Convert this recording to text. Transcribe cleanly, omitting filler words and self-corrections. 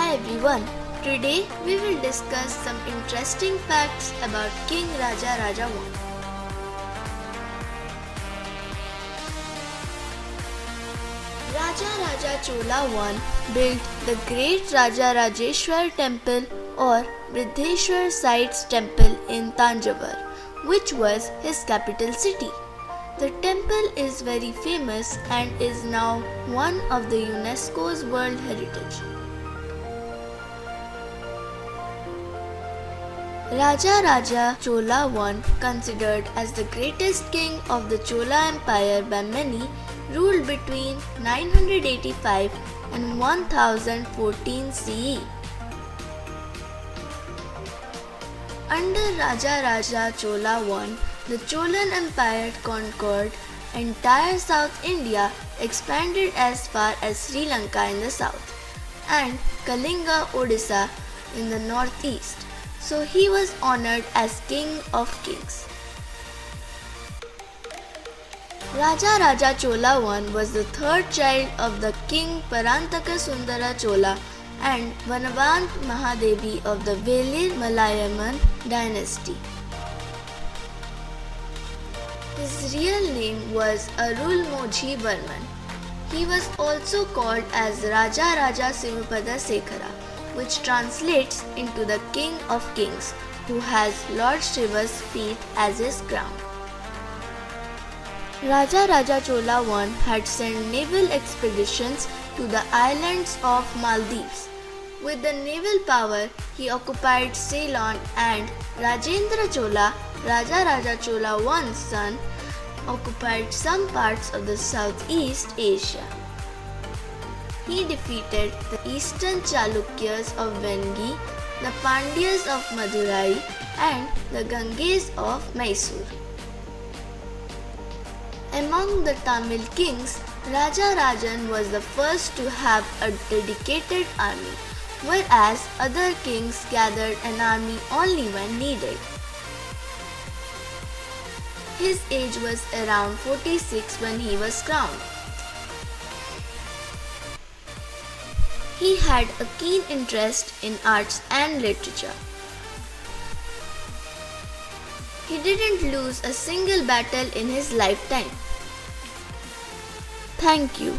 Hi everyone, today we will discuss some interesting facts about King Raja Raja I. Raja Raja Chola I built the great Raja Rajeshwar temple or Briddheshwar Sites temple in Tanjavur, which was his capital city. The temple is very famous and is now one of the UNESCO's World Heritage. Raja Raja Chola I, considered as the greatest king of the Chola Empire by many, ruled between 985 and 1014 CE. Under Raja Raja Chola I, the Cholan Empire conquered entire South India, expanded as far as Sri Lanka in the south, and Kalinga, Odisha in the northeast. So he was honored as King of Kings. Raja Raja Chola I was the third child of the King Parantaka Sundara Chola and Vanavant Mahadevi of the Velir Malayaman dynasty. His real name was Arulmozhi Varman. He was also called as Raja Raja Sivapada Sekhara, which translates into the King of Kings, who has Lord Shiva's feet as his crown. Raja Raja Chola I had sent naval expeditions to the islands of Maldives. With the naval power, he occupied Ceylon, and Rajendra Chola, Raja Raja Chola I's son, occupied some parts of the Southeast Asia. He defeated the eastern Chalukyas of Vengi, the Pandyas of Madurai, and the Ganges of Mysore. Among the Tamil kings, Raja Rajan was the first to have a dedicated army, whereas other kings gathered an army only when needed. His age was around 46 when he was crowned. He had a keen interest in arts and literature. He didn't lose a single battle in his lifetime. Thank you.